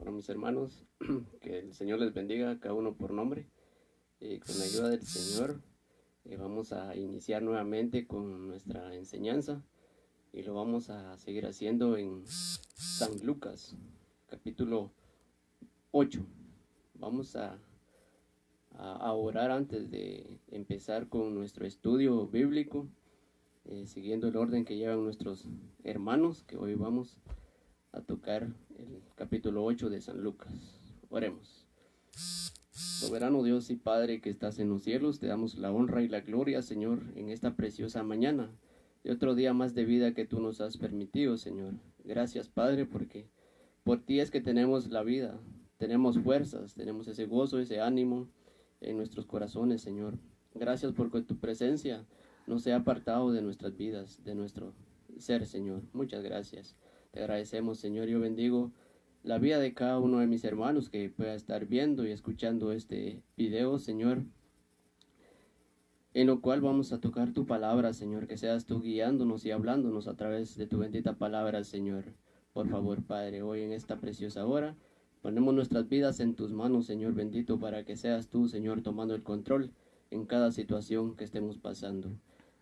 Bueno, mis hermanos, que el Señor les bendiga a cada uno por nombre. Con la ayuda del Señor vamos a iniciar nuevamente con nuestra enseñanza y lo vamos a seguir haciendo en San Lucas, capítulo 8. Vamos a orar antes de empezar con nuestro estudio bíblico, siguiendo el orden que llevan nuestros hermanos, que hoy vamos a tocar el capítulo 8 de San Lucas. Oremos. Soberano Dios y Padre que estás en los cielos, te damos la honra y la gloria, Señor, en esta preciosa mañana y otro día más de vida que tú nos has permitido, Señor. Gracias, Padre, porque por ti es que tenemos la vida, tenemos fuerzas, tenemos ese gozo, ese ánimo en nuestros corazones, Señor. Gracias porque tu presencia no se ha apartado de nuestras vidas, de nuestro ser, Señor. Muchas gracias. Te agradecemos, Señor. Yo bendigo la vida de cada uno de mis hermanos que pueda estar viendo y escuchando este video, Señor, en lo cual vamos a tocar tu palabra, Señor, que seas tú guiándonos y hablándonos a través de tu bendita palabra, Señor. Por favor, Padre, hoy en esta preciosa hora, ponemos nuestras vidas en tus manos, Señor bendito, para que seas tú, Señor, tomando el control en cada situación que estemos pasando.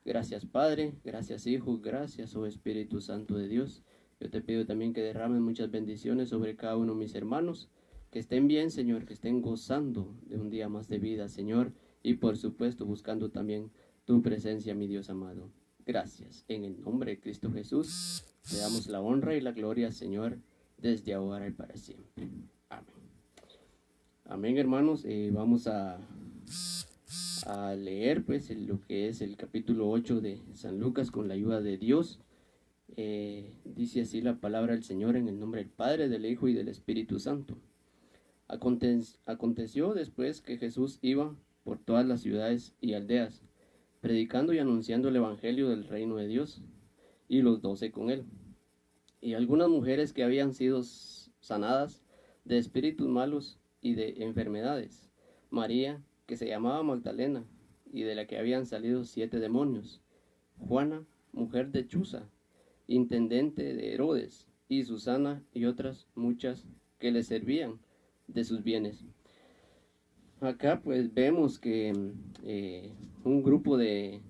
Gracias, Padre, gracias, Hijo, gracias, oh Espíritu Santo de Dios. Yo te pido también que derramen muchas bendiciones sobre cada uno de mis hermanos, que estén bien, Señor, que estén gozando de un día más de vida, Señor, y por supuesto buscando también tu presencia, mi Dios amado. Gracias. En el nombre de Cristo Jesús, te damos la honra y la gloria, Señor, desde ahora y para siempre. Amén. Amén, hermanos. Vamos a leer pues lo que es el capítulo 8 de San Lucas con la ayuda de Dios. Dice así la palabra del Señor en el nombre del Padre, del Hijo y del Espíritu Santo. Aconteció después que Jesús iba por todas las ciudades y aldeas, predicando y anunciando el evangelio del reino de Dios, y los 12 con él. Y algunas mujeres que habían sido sanadas de espíritus malos y de enfermedades. María, que se llamaba Magdalena, y de la que habían salido 7 demonios. Juana, mujer de Chuza, intendente de Herodes, y Susana y otras muchas que le servían de sus bienes. Acá pues vemos que un grupo de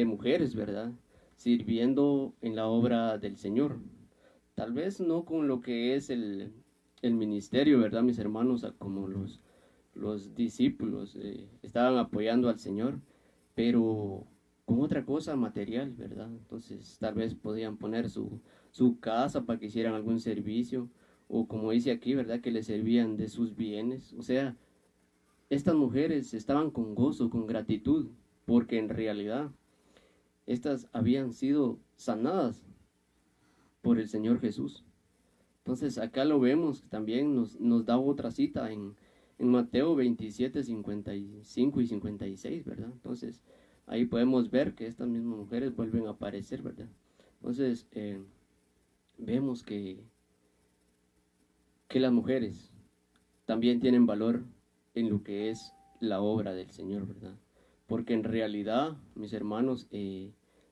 mujeres, ¿verdad?, sirviendo en la obra del Señor. Tal vez no con lo que es el ministerio, ¿verdad, mis hermanos? Como los discípulos estaban apoyando al Señor, pero con otra cosa material, ¿verdad? Entonces tal vez podían poner su casa para que hicieran algún servicio, o como dice aquí, ¿verdad?, que le servían de sus bienes. O sea, estas mujeres estaban con gozo, con gratitud, porque en realidad estas habían sido sanadas por el Señor Jesús. Entonces acá lo vemos, también nos da otra cita en Mateo 27, 55 y 56, ¿verdad? Entonces ahí podemos ver que estas mismas mujeres vuelven a aparecer, ¿verdad? Entonces vemos que las mujeres también tienen valor en lo que es la obra del Señor, ¿verdad? Porque en realidad, mis hermanos,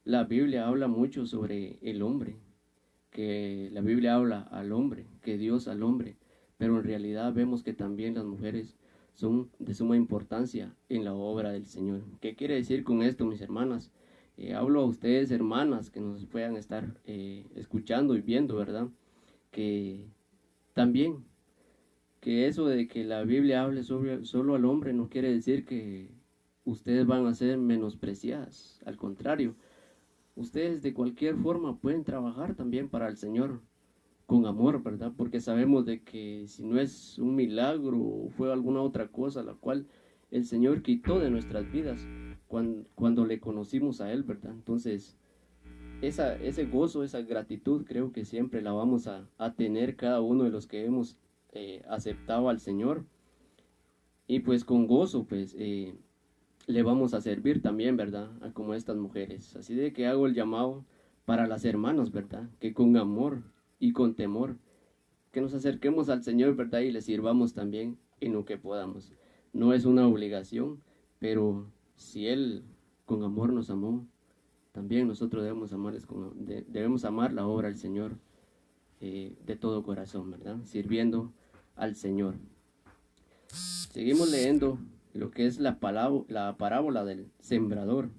la Biblia habla mucho sobre el hombre, que la Biblia habla al hombre, que Dios al hombre, pero en realidad vemos que también las mujeres son de suma importancia en la obra del Señor. ¿Qué quiere decir con esto, mis hermanas? Hablo a ustedes, hermanas, que nos puedan estar escuchando y viendo, ¿verdad? Que también, que eso de que la Biblia hable solo al hombre no quiere decir que ustedes van a ser menospreciadas. Al contrario, ustedes de cualquier forma pueden trabajar también para el Señor con amor, ¿verdad? Porque sabemos de que si no es un milagro o fue alguna otra cosa la cual el Señor quitó de nuestras vidas cuando le conocimos a Él, ¿verdad? Entonces, ese gozo, esa gratitud, creo que siempre la vamos a tener cada uno de los que hemos aceptado al Señor. Y pues con gozo, pues le vamos a servir también, ¿verdad?, como estas mujeres. Así de que hago el llamado para las hermanas, ¿verdad?, que con amor y con temor, que nos acerquemos al Señor, ¿verdad?, y le sirvamos también en lo que podamos. No es una obligación, pero si Él con amor nos amó, también nosotros debemos amar la obra del Señor de todo corazón, ¿verdad?, sirviendo al Señor. Seguimos leyendo lo que es la parábola del sembrador.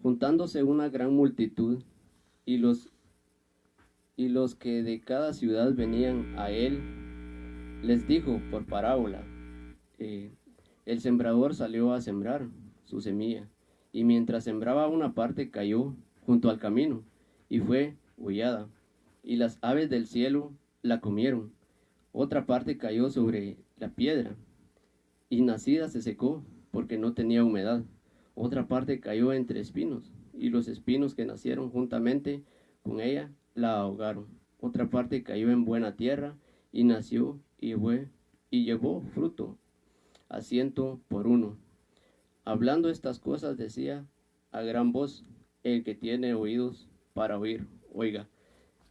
Juntándose una gran multitud y los que de cada ciudad venían a él, les dijo por parábola, el sembrador salió a sembrar su semilla, y mientras sembraba una parte cayó junto al camino, y fue hollada, y las aves del cielo la comieron. Otra parte cayó sobre la piedra, y nacida se secó, porque no tenía humedad. Otra parte cayó entre espinos, y los espinos que nacieron juntamente con ella la ahogaron. Otra parte cayó en buena tierra, y nació, y llevó fruto, a 100 por 1. Hablando estas cosas decía a gran voz, el que tiene oídos para oír, oiga.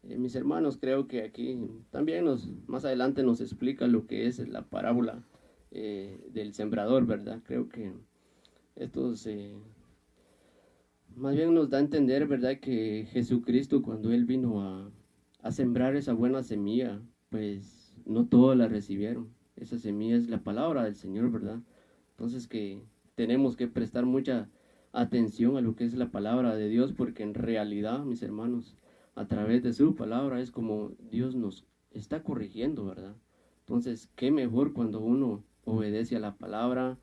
Mis hermanos, creo que aquí también más adelante nos explica lo que es la parábola del sembrador, ¿verdad? Creo que esto más bien nos da a entender, ¿verdad? Que Jesucristo, cuando Él vino a sembrar esa buena semilla, pues no todos la recibieron. Esa semilla es la palabra del Señor, ¿verdad? Entonces que tenemos que prestar mucha atención a lo que es la palabra de Dios, porque en realidad, mis hermanos, a través de su palabra es como Dios nos está corrigiendo, ¿verdad? Entonces, qué mejor cuando uno obedece a la palabra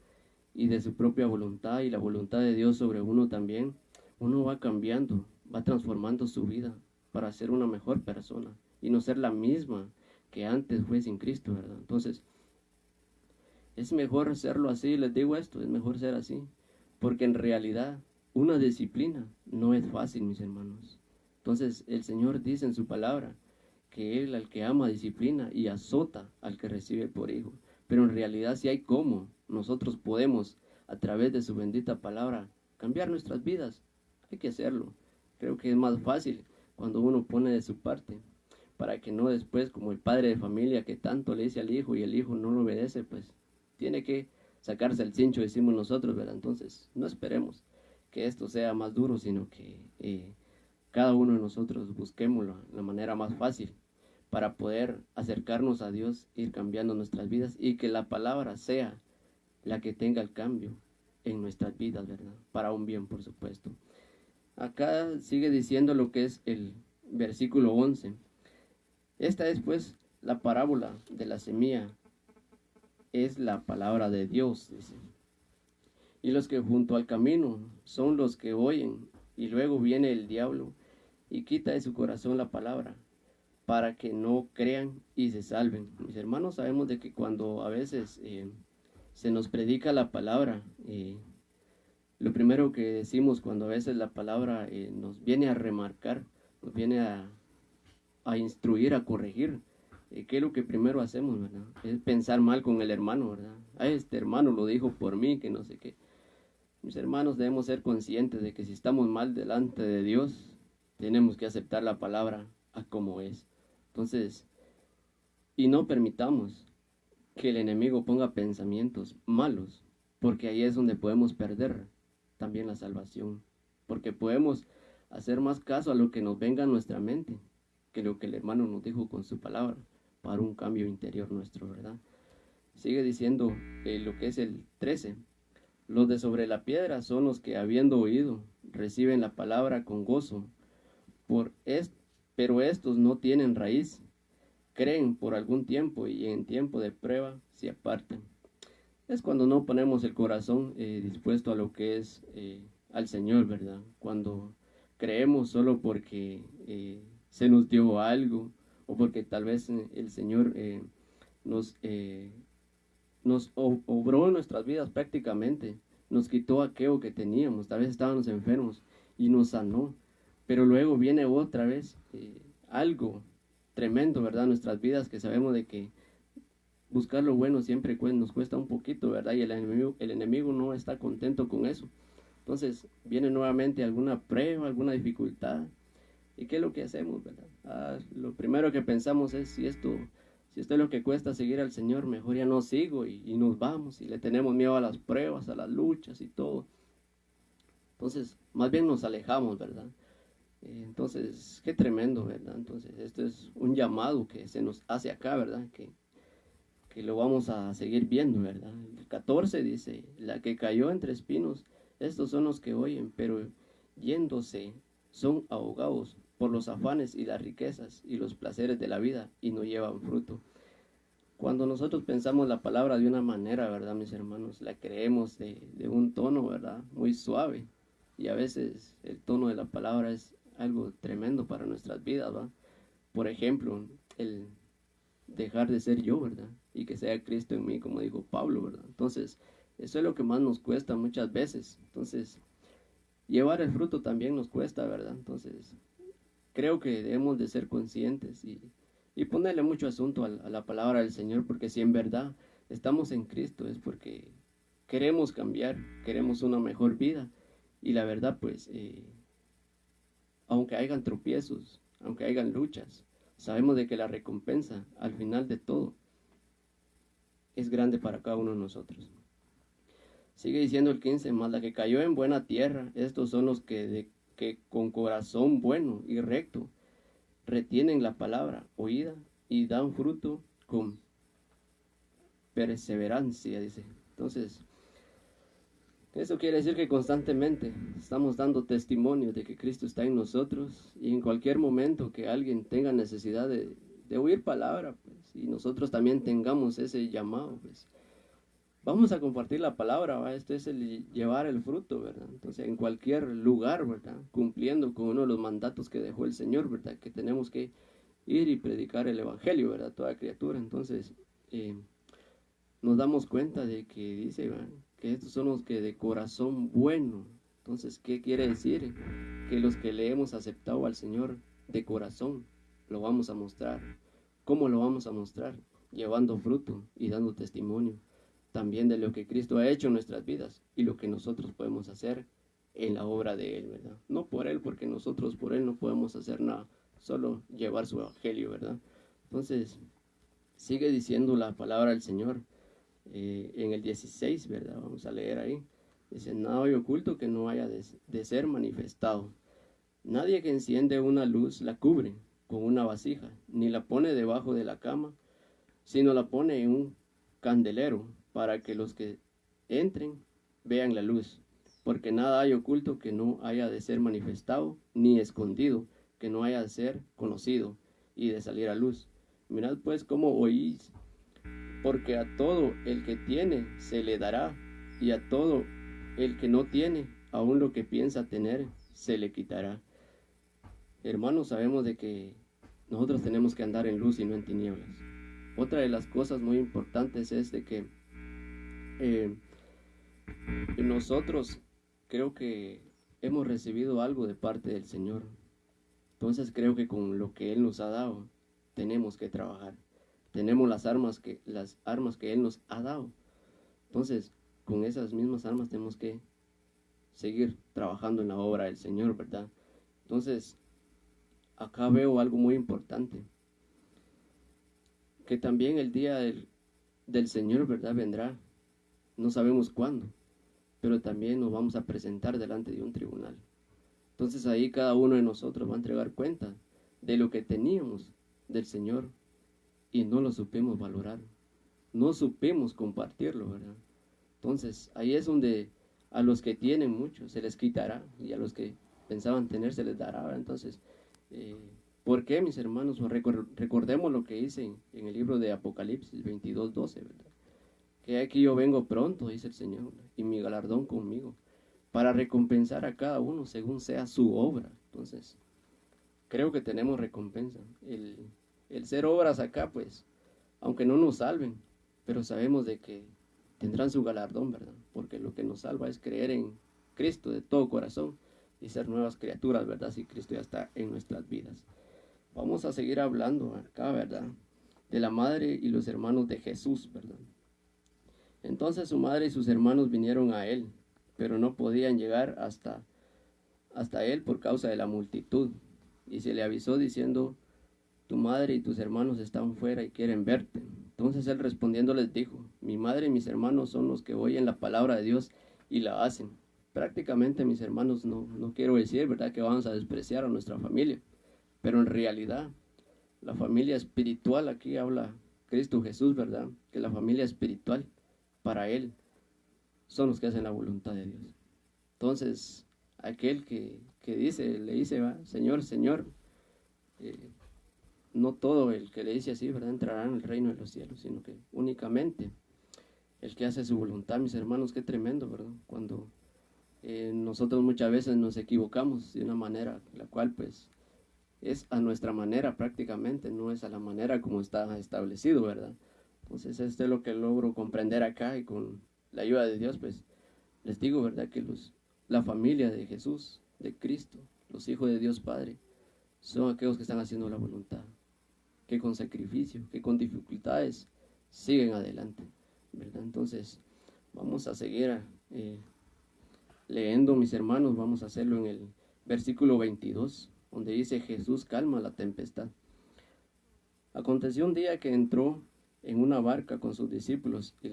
y de su propia voluntad y la voluntad de Dios sobre uno también, uno va cambiando, va transformando su vida para ser una mejor persona y no ser la misma que antes fue sin Cristo, ¿verdad? Entonces, es mejor hacerlo así, les digo esto, es mejor ser así, porque en realidad una disciplina no es fácil, mis hermanos. Entonces el Señor dice en su palabra que Él al que ama disciplina y azota al que recibe por hijo. Pero en realidad si hay cómo nosotros podemos a través de su bendita palabra cambiar nuestras vidas, hay que hacerlo. Creo que es más fácil cuando uno pone de su parte, para que no después como el padre de familia que tanto le dice al hijo y el hijo no lo obedece, pues tiene que sacarse el cincho, decimos nosotros, ¿verdad? Entonces no esperemos que esto sea más duro, sino que cada uno de nosotros busquemos la manera más fácil para poder acercarnos a Dios, ir cambiando nuestras vidas y que la palabra sea la que tenga el cambio en nuestras vidas, ¿verdad? Para un bien, por supuesto. Acá sigue diciendo lo que es el versículo 11. Esta es pues la parábola de la semilla, es la palabra de Dios, dice. Y los que junto al camino son los que oyen, y luego viene el diablo y quita de su corazón la palabra, para que no crean y se salven. Mis hermanos, sabemos de que cuando a veces se nos predica la palabra, lo primero que decimos cuando a veces la palabra nos viene a remarcar, nos viene a instruir, a corregir, ¿qué es lo que primero hacemos, verdad? Es pensar mal con el hermano, ¿verdad? Este hermano lo dijo por mí, que no sé qué. Mis hermanos, debemos ser conscientes de que si estamos mal delante de Dios, tenemos que aceptar la palabra a como es. Entonces, y no permitamos que el enemigo ponga pensamientos malos, porque ahí es donde podemos perder también la salvación, porque podemos hacer más caso a lo que nos venga a nuestra mente que lo que el hermano nos dijo con su palabra, para un cambio interior nuestro, ¿verdad? Sigue diciendo lo que es el 13. Los de sobre la piedra son los que, habiendo oído, reciben la palabra con gozo, pero estos no tienen raíz, creen por algún tiempo y en tiempo de prueba se apartan. Es cuando no ponemos el corazón dispuesto a lo que es al Señor, ¿verdad? Cuando creemos solo porque se nos dio algo o porque tal vez el Señor nos obró en nuestras vidas prácticamente, nos quitó aquello que teníamos, tal vez estábamos enfermos y nos sanó, pero luego viene otra vez algo tremendo, ¿verdad? Nuestras vidas, que sabemos de que buscar lo bueno siempre nos cuesta un poquito, ¿verdad? Y el enemigo no está contento con eso. Entonces viene nuevamente alguna prueba, alguna dificultad. ¿Y qué es lo que hacemos, verdad? Lo primero que pensamos es, si esto es lo que cuesta seguir al Señor, mejor ya no sigo y nos vamos. Y le tenemos miedo a las pruebas, a las luchas y todo. Entonces, más bien nos alejamos, ¿verdad? Entonces, qué tremendo, ¿verdad? Entonces, esto es un llamado que se nos hace acá, ¿verdad? Que que lo vamos a seguir viendo, ¿verdad? El 14 dice, la que cayó entre espinos, estos son los que oyen, pero yéndose son ahogados por los afanes y las riquezas y los placeres de la vida y no llevan fruto. Cuando nosotros pensamos la palabra de una manera, ¿verdad, mis hermanos? La creemos de un tono, ¿verdad? Muy suave. Y a veces el tono de la palabra es algo tremendo para nuestras vidas, ¿verdad? Por ejemplo, el dejar de ser yo, ¿verdad? Y que sea Cristo en mí, como dijo Pablo, ¿verdad? Entonces, eso es lo que más nos cuesta muchas veces. Entonces, llevar el fruto también nos cuesta, ¿verdad? Entonces, creo que debemos de ser conscientes y ponerle mucho asunto a la palabra del Señor, porque si en verdad estamos en Cristo es porque queremos cambiar, queremos una mejor vida. Y la verdad, pues, aunque hayan tropiezos, aunque hayan luchas, sabemos de que la recompensa al final de todo es grande para cada uno de nosotros. Sigue diciendo el 15, más la que cayó en buena tierra, estos son los que con corazón bueno y recto retienen la palabra oída y dan fruto con perseverancia, dice. Entonces, eso quiere decir que constantemente estamos dando testimonio de que Cristo está en nosotros y en cualquier momento que alguien tenga necesidad de oír palabra, pues, y nosotros también tengamos ese llamado, pues, vamos a compartir la palabra, ¿va? Esto es el llevar el fruto, ¿verdad? Entonces, en cualquier lugar, ¿verdad? Cumpliendo con uno de los mandatos que dejó el Señor, ¿verdad? Que tenemos que ir y predicar el Evangelio, ¿verdad? Toda criatura. Entonces, nos damos cuenta de que dice, ¿verdad? Que estos son los que de corazón bueno. Entonces, ¿qué quiere decir? Que los que le hemos aceptado al Señor de corazón, lo vamos a mostrar. ¿Cómo lo vamos a mostrar? Llevando fruto y dando testimonio también de lo que Cristo ha hecho en nuestras vidas y lo que nosotros podemos hacer en la obra de Él, ¿verdad? No por Él, porque nosotros por Él no podemos hacer nada, solo llevar su evangelio, ¿verdad? Entonces, sigue diciendo la palabra del Señor en el 16, ¿verdad? Vamos a leer ahí. Dice, nada hay oculto que no haya de ser manifestado. Nadie que enciende una luz la cubre con una vasija, ni la pone debajo de la cama, sino la pone en un candelero para que los que entren vean la luz, porque nada hay oculto que no haya de ser manifestado, ni escondido que no haya de ser conocido y de salir a luz. Mirad pues cómo oís, porque a todo el que tiene se le dará, y a todo el que no tiene, aun lo que piensa tener, se le quitará. Hermanos, sabemos de que nosotros tenemos que andar en luz y no en tinieblas. Otra de las cosas muy importantes es de que nosotros creo que hemos recibido algo de parte del Señor. Entonces creo que con lo que Él nos ha dado tenemos que trabajar. Tenemos las armas que Él nos ha dado. Entonces con esas mismas armas tenemos que seguir trabajando en la obra del Señor, ¿verdad? Entonces acá veo algo muy importante, que también el día del Señor, ¿verdad? Vendrá, no sabemos cuándo, pero también nos vamos a presentar delante de un tribunal. Entonces ahí cada uno de nosotros va a entregar cuenta de lo que teníamos del Señor y no lo supimos valorar, no supimos compartirlo, ¿verdad? Entonces ahí es donde a los que tienen mucho se les quitará y a los que pensaban tener se les dará, ¿verdad? Entonces, ¿por qué, mis hermanos? Recordemos lo que dice en el libro de Apocalipsis 22:12, ¿verdad? Que aquí yo vengo pronto, dice el Señor, y mi galardón conmigo, para recompensar a cada uno según sea su obra. Entonces, creo que tenemos recompensa. El ser obras acá, pues, aunque no nos salven, pero sabemos de que tendrán su galardón, ¿verdad? Porque lo que nos salva es creer en Cristo de todo corazón y ser nuevas criaturas, ¿verdad? Si Cristo ya está en nuestras vidas. Vamos a seguir hablando acá, ¿verdad? De la madre y los hermanos de Jesús, ¿verdad? Entonces su madre y sus hermanos vinieron a él, pero no podían llegar hasta él por causa de la multitud. Y se le avisó diciendo, tu madre y tus hermanos están fuera y quieren verte. Entonces él respondiendo les dijo, mi madre y mis hermanos son los que oyen la palabra de Dios y la hacen. Prácticamente, mis hermanos, no quiero decir, ¿verdad?, que vamos a despreciar a nuestra familia, pero en realidad la familia espiritual aquí habla Cristo Jesús, ¿verdad? Que la familia espiritual para Él son los que hacen la voluntad de Dios. Entonces, aquel que dice, le dice, ¿va? Señor, Señor, no todo el que le dice así, ¿verdad? Entrará en el reino de los cielos, sino que únicamente el que hace su voluntad, mis hermanos. Qué tremendo, ¿verdad? Cuando nosotros muchas veces nos equivocamos de una manera, la cual pues es a nuestra manera prácticamente, no es a la manera como está establecido, ¿verdad? Entonces esto es lo que logro comprender acá, y con la ayuda de Dios pues les digo, ¿verdad? Que la familia de Jesús, de Cristo, los hijos de Dios Padre, son aquellos que están haciendo la voluntad, que con sacrificio, que con dificultades siguen adelante, ¿verdad? Entonces vamos a seguir leyendo, mis hermanos. Vamos a hacerlo en el versículo 22, donde dice: Jesús calma la tempestad. Aconteció un día que entró en una barca con sus discípulos y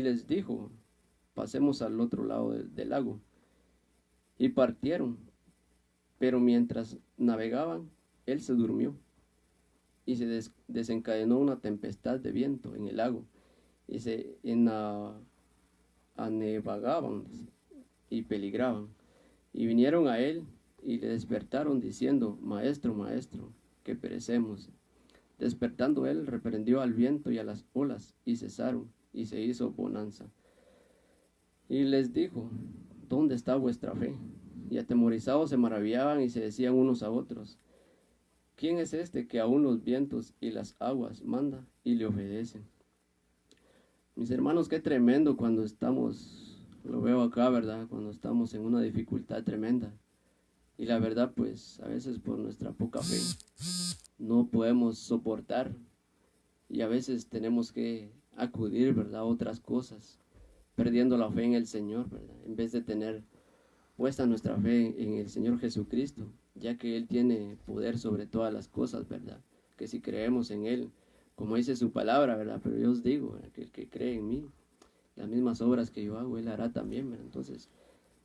les dijo: pasemos al otro lado del lago. Y partieron, pero mientras navegaban, él se durmió, y se desencadenó una tempestad de viento en el lago, y se anevagaban y peligraban. Y vinieron a él y le despertaron diciendo: Maestro, maestro, que perecemos. Despertando él, reprendió al viento y a las olas, y cesaron, y se hizo bonanza. Y les dijo: ¿dónde está vuestra fe? Y atemorizados se maravillaban y se decían unos a otros: ¿quién es este que aún los vientos y las aguas manda y le obedecen? Mis hermanos, qué tremendo cuando estamos, lo veo acá, ¿verdad? Cuando estamos en una dificultad tremenda. Y la verdad, pues, a veces por nuestra poca fe no podemos soportar, y a veces tenemos que acudir, ¿verdad?, a otras cosas, perdiendo la fe en el Señor, ¿verdad? En vez de tener puesta nuestra fe en el Señor Jesucristo, ya que Él tiene poder sobre todas las cosas, ¿verdad? Que si creemos en Él, como dice su palabra, ¿verdad? Pero yo os digo, ¿verdad?, que el que cree en mí, las mismas obras que yo hago, Él hará también, ¿verdad? Entonces,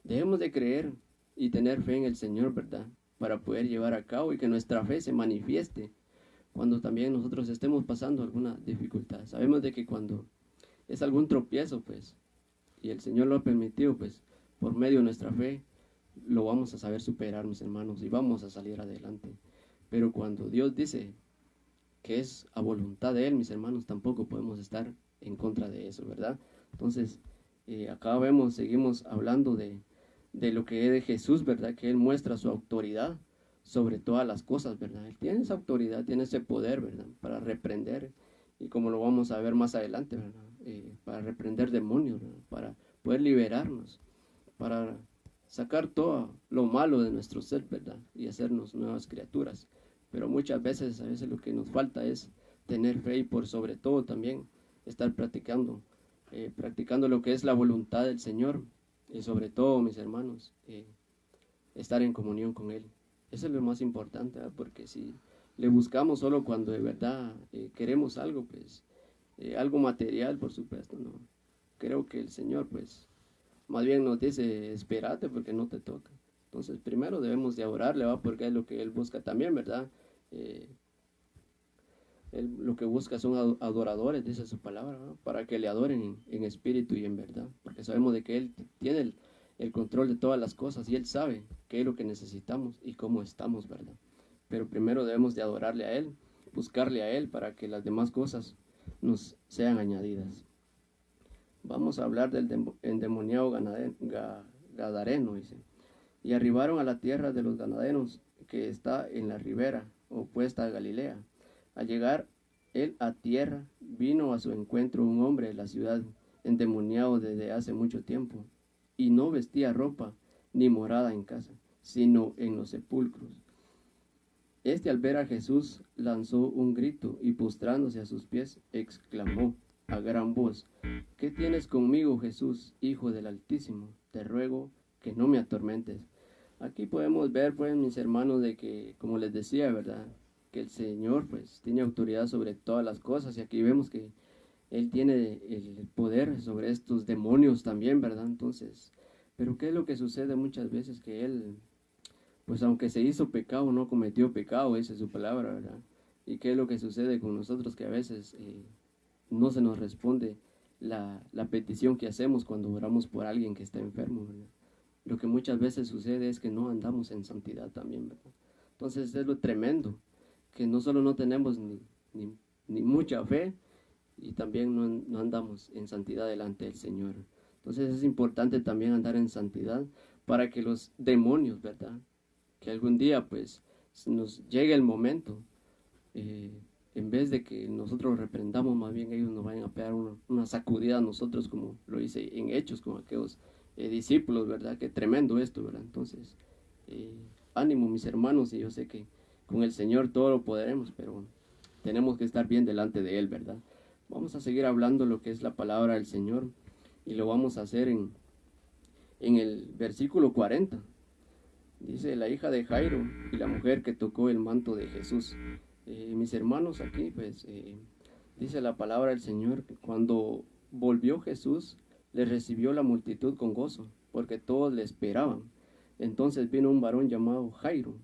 debemos de creer y tener fe en el Señor, ¿verdad?, para poder llevar a cabo y que nuestra fe se manifieste cuando también nosotros estemos pasando alguna dificultad. Sabemos de que cuando es algún tropiezo, pues, y el Señor lo ha permitido, pues, por medio de nuestra fe, lo vamos a saber superar, mis hermanos, y vamos a salir adelante. Pero cuando Dios dice que es a voluntad de Él, mis hermanos, tampoco podemos estar en contra de eso, ¿verdad? Entonces, acá seguimos hablando de lo que es de Jesús, ¿verdad? Que Él muestra su autoridad sobre todas las cosas, ¿verdad? Él tiene esa autoridad, tiene ese poder, ¿verdad?, para reprender, y como lo vamos a ver más adelante, ¿verdad?, para reprender demonios, ¿verdad?, para poder liberarnos, para sacar todo lo malo de nuestro ser, ¿verdad?, y hacernos nuevas criaturas. Pero muchas veces, a veces lo que nos falta es tener fe, y por sobre todo también estar practicando lo que es la voluntad del Señor, y sobre todo, mis hermanos, estar en comunión con Él. Eso es lo más importante, ¿verdad? Porque si le buscamos solo cuando de verdad queremos algo, pues algo material, por supuesto, no. Creo que el Señor, pues, más bien nos dice: espérate porque no te toca. Entonces, primero debemos de adorarle, ¿va? Porque es lo que Él busca también, ¿verdad? Él lo que busca son adoradores, dice su palabra, ¿no?, para que le adoren en espíritu y en verdad, porque sabemos de que Él tiene el control de todas las cosas, y Él sabe qué es lo que necesitamos y cómo estamos, ¿verdad? Pero primero debemos de adorarle a Él, buscarle a Él, para que las demás cosas nos sean añadidas. Vamos a hablar del endemoniado gadareno, dice. Y arribaron a la tierra de los gadarenos, que está en la ribera opuesta a Galilea. Al llegar él a tierra, vino a su encuentro un hombre de la ciudad, endemoniado desde hace mucho tiempo, y no vestía ropa ni morada en casa, sino en los sepulcros. Este, al ver a Jesús, lanzó un grito y, postrándose a sus pies, exclamó a gran voz: ¿qué tienes conmigo, Jesús, Hijo del Altísimo? Te ruego que no me atormentes. Aquí podemos ver, pues, mis hermanos, de que, como les decía, ¿verdad?, que el Señor, pues, tiene autoridad sobre todas las cosas, y aquí vemos que Él tiene el poder sobre estos demonios también, ¿verdad? Entonces, pero ¿qué es lo que sucede muchas veces? Que Él, pues, aunque se hizo pecado, no cometió pecado, esa es su palabra, ¿verdad? ¿Y qué es lo que sucede con nosotros? Que a veces no se nos responde la petición que hacemos cuando oramos por alguien que está enfermo, ¿verdad? Lo que muchas veces sucede es que no andamos en santidad también, ¿verdad? Entonces es lo tremendo, que no solo no tenemos ni mucha fe, y también no andamos en santidad delante del Señor. Entonces es importante también andar en santidad para que los demonios, ¿verdad? Que algún día pues nos llegue el momento, en vez de que nosotros reprendamos, más bien ellos nos vayan a pegar una sacudida a nosotros, como lo hice en Hechos con aquellos discípulos, ¿verdad? Qué tremendo esto, ¿verdad? Entonces, ánimo mis hermanos, y yo sé que con el Señor todo lo podremos, pero tenemos que estar bien delante de Él, ¿verdad? Vamos a seguir hablando lo que es la palabra del Señor, y lo vamos a hacer en el versículo 40. Dice: la hija de Jairo y la mujer que tocó el manto de Jesús. Mis hermanos, aquí pues dice la palabra del Señor que cuando volvió Jesús, le recibió la multitud con gozo, porque todos le esperaban. Entonces vino un varón llamado Jairo,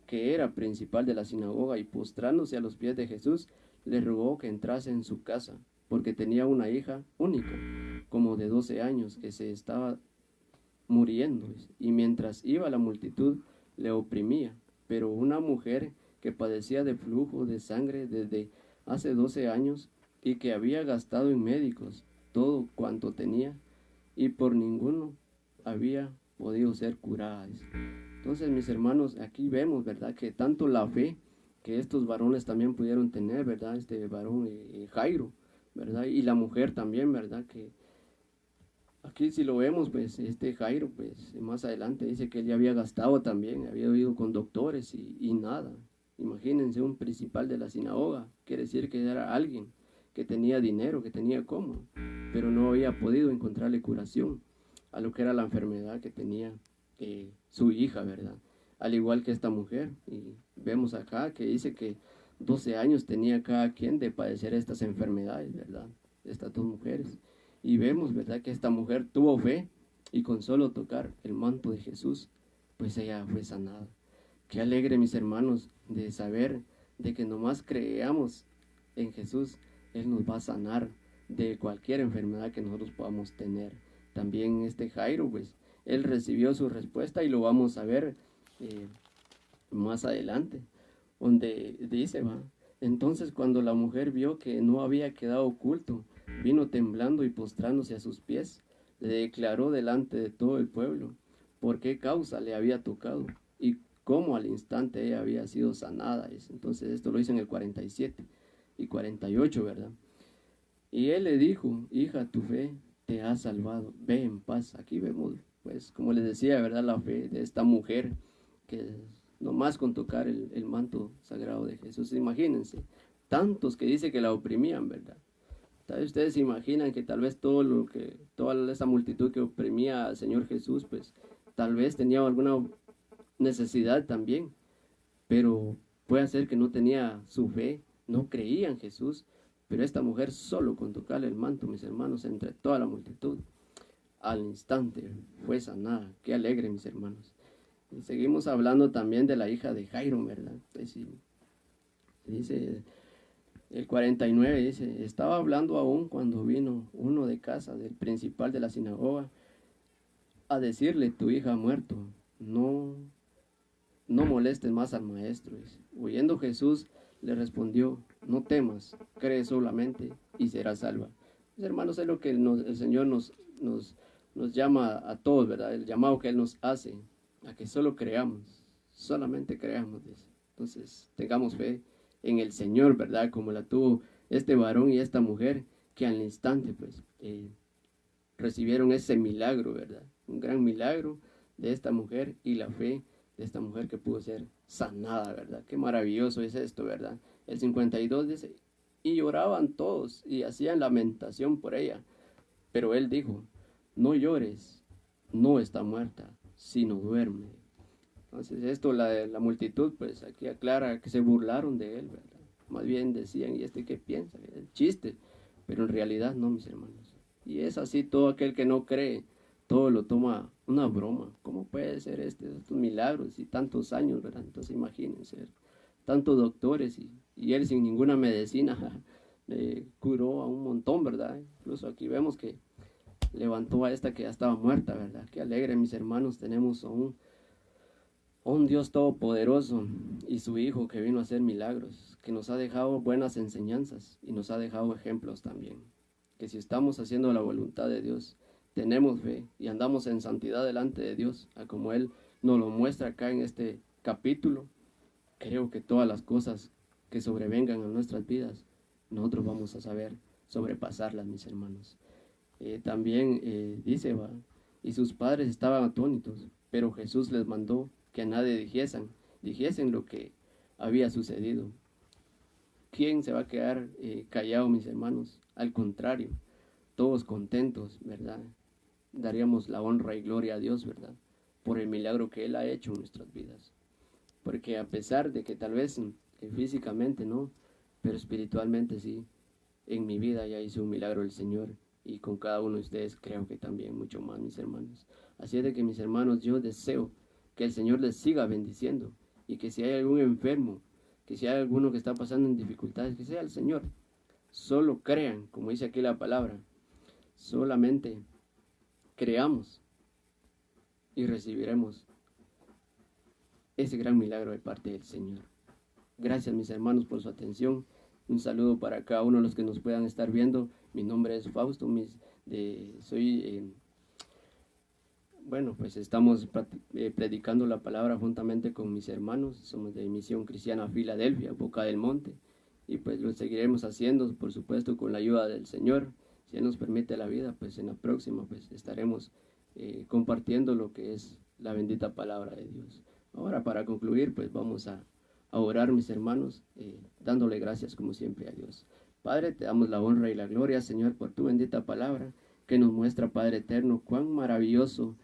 que era principal de la sinagoga, y postrándose a los pies de Jesús, le rogó que entrase en su casa, porque tenía una hija única, como de 12 años, que se estaba muriendo, y mientras iba la multitud le oprimía. Pero una mujer que padecía de flujo de sangre desde hace 12 años, y que había gastado en médicos todo cuanto tenía, y por ninguno había podido ser curada. Entonces, mis hermanos, aquí vemos, ¿verdad?, que tanto la fe que estos varones también pudieron tener, ¿verdad?, este varón Jairo, ¿verdad?, y la mujer también, ¿verdad?, que aquí si lo vemos, pues este Jairo, pues más adelante dice que él ya había gastado también, había ido con doctores y nada. Imagínense, un principal de la sinagoga, quiere decir que era alguien que tenía dinero, que tenía cómo, pero no había podido encontrarle curación a lo que era la enfermedad que tenía su hija, ¿verdad? Al igual que esta mujer, y vemos acá que dice que 12 años tenía cada quien de padecer estas enfermedades, ¿verdad? Estas dos mujeres. Y vemos, ¿verdad?, que esta mujer tuvo fe, y con solo tocar el manto de Jesús, pues ella fue sanada. Qué alegre, mis hermanos, de saber de que nomás creamos en Jesús, Él nos va a sanar de cualquier enfermedad que nosotros podamos tener. También este Jairo, pues, él recibió su respuesta, y lo vamos a ver más adelante, donde dice, va: entonces cuando la mujer vio que no había quedado oculto, vino temblando y postrándose a sus pies, le declaró delante de todo el pueblo por qué causa le había tocado y cómo al instante ella había sido sanada. Entonces esto lo hizo en el 47 y 48, ¿verdad? Y él le dijo: hija, tu fe te ha salvado, ve en paz. Aquí vemos, pues, como les decía, ¿verdad?, la fe de esta mujer, que nomás con tocar el manto sagrado de Jesús. Imagínense, tantos que dice que la oprimían, ¿verdad? Tal vez ustedes se imaginan que tal vez toda esa multitud que oprimía al Señor Jesús, pues tal vez tenía alguna necesidad también, pero puede ser que no tenía su fe, no creía en Jesús. Pero esta mujer, solo con tocarle el manto, mis hermanos, entre toda la multitud, al instante fue sanada. Qué alegre, mis hermanos. Y seguimos hablando también de la hija de Jairo, ¿verdad? Dice el 49, dice: estaba hablando aún cuando vino uno de casa del principal de la sinagoga a decirle: tu hija ha muerto, no molestes más al maestro. Oyendo Jesús, le respondió: no temas, cree solamente y serás salva. Mis hermanos, es lo que el Señor nos llama a todos, ¿verdad? El llamado que Él nos hace, a que solo creamos, solamente creamos. Entonces, tengamos fe en el Señor, ¿verdad? Como la tuvo este varón y esta mujer, que al instante, pues, recibieron ese milagro, ¿verdad? Un gran milagro de esta mujer, y la fe de esta mujer que pudo ser sanada, ¿verdad? Qué maravilloso es esto, ¿verdad? El 52 dice: y lloraban todos y hacían lamentación por ella. Pero él dijo: no llores, no está muerta, sino duerme. Entonces esto, la multitud, pues aquí aclara que se burlaron de él, ¿verdad? Más bien decían: ¿y este qué piensa? El chiste. Pero en realidad no, mis hermanos. Y es así, todo aquel que no cree, todo lo toma una broma. ¿Cómo puede ser estos milagros y tantos años, ¿verdad? Entonces imagínense, tantos doctores y él sin ninguna medicina curó a un montón, ¿verdad? Incluso aquí vemos que levantó a esta que ya estaba muerta, ¿verdad? Qué alegre, mis hermanos, tenemos a un Dios todopoderoso y su Hijo que vino a hacer milagros, que nos ha dejado buenas enseñanzas y nos ha dejado ejemplos también. Que si estamos haciendo la voluntad de Dios, tenemos fe y andamos en santidad delante de Dios, a como Él nos lo muestra acá en este capítulo, creo que todas las cosas que sobrevengan a nuestras vidas, nosotros vamos a saber sobrepasarlas, mis hermanos. También dice, va, y sus padres estaban atónitos, pero Jesús les mandó que a nadie dijesen lo que había sucedido. ¿Quién se va a quedar callado, mis hermanos? Al contrario, todos contentos, ¿verdad? Daríamos la honra y gloria a Dios, ¿verdad? Por el milagro que Él ha hecho en nuestras vidas. Porque a pesar de que tal vez físicamente no, pero espiritualmente sí, en mi vida ya hizo un milagro el Señor, y con cada uno de ustedes creo que también mucho más, mis hermanos. Así es de que, mis hermanos, yo deseo que el Señor les siga bendiciendo, y que si hay algún enfermo, que si hay alguno que está pasando en dificultades, que sea el Señor. Solo crean, como dice aquí la palabra, solamente creamos y recibiremos ese gran milagro de parte del Señor. Gracias, mis hermanos, por su atención. Un saludo para cada uno de los que nos puedan estar viendo. Mi nombre es Fausto, bueno, pues estamos predicando la palabra juntamente con mis hermanos. Somos de Misión Cristiana Filadelfia, Boca del Monte. Y pues lo seguiremos haciendo, por supuesto, con la ayuda del Señor. Si Él nos permite la vida, pues en la próxima pues estaremos compartiendo lo que es la bendita palabra de Dios. Ahora, para concluir, pues vamos a orar, mis hermanos, dándole gracias como siempre a Dios. Padre, te damos la honra y la gloria, Señor, por tu bendita palabra que nos muestra, Padre eterno, cuán maravilloso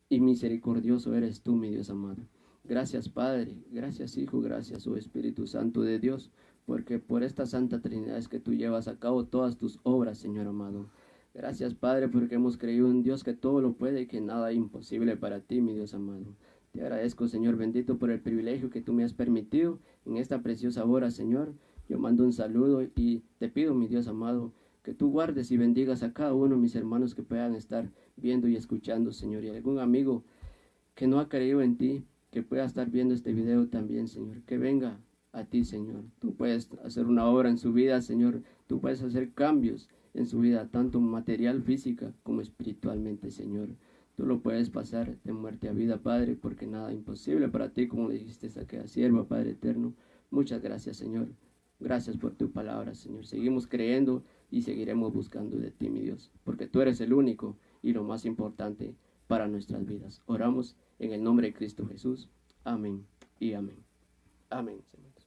y misericordioso eres tú, mi Dios amado. Gracias, Padre, gracias, Hijo, gracias, oh Espíritu Santo de Dios, porque por esta Santa Trinidad es que tú llevas a cabo todas tus obras, Señor amado. Gracias, Padre, porque hemos creído en Dios que todo lo puede y que nada es imposible para ti, mi Dios amado. Te agradezco, Señor bendito, por el privilegio que tú me has permitido en esta preciosa hora, Señor. Yo mando un saludo y te pido, mi Dios amado, que tú guardes y bendigas a cada uno de mis hermanos que puedan estar viendo y escuchando, Señor. Y algún amigo que no ha creído en ti, que pueda estar viendo este video también, Señor. Que venga a ti, Señor. Tú puedes hacer una obra en su vida, Señor. Tú puedes hacer cambios en su vida, tanto material, física, como espiritualmente, Señor. Tú lo puedes pasar de muerte a vida, Padre, porque nada es imposible para ti, como le dijiste a aquella sierva, Padre eterno. Muchas gracias, Señor. Gracias por tu palabra, Señor. Seguimos creyendo y seguiremos buscando de ti, mi Dios, porque tú eres el único y lo más importante para nuestras vidas. Oramos en el nombre de Cristo Jesús. Amén y amén. Amén, Señor.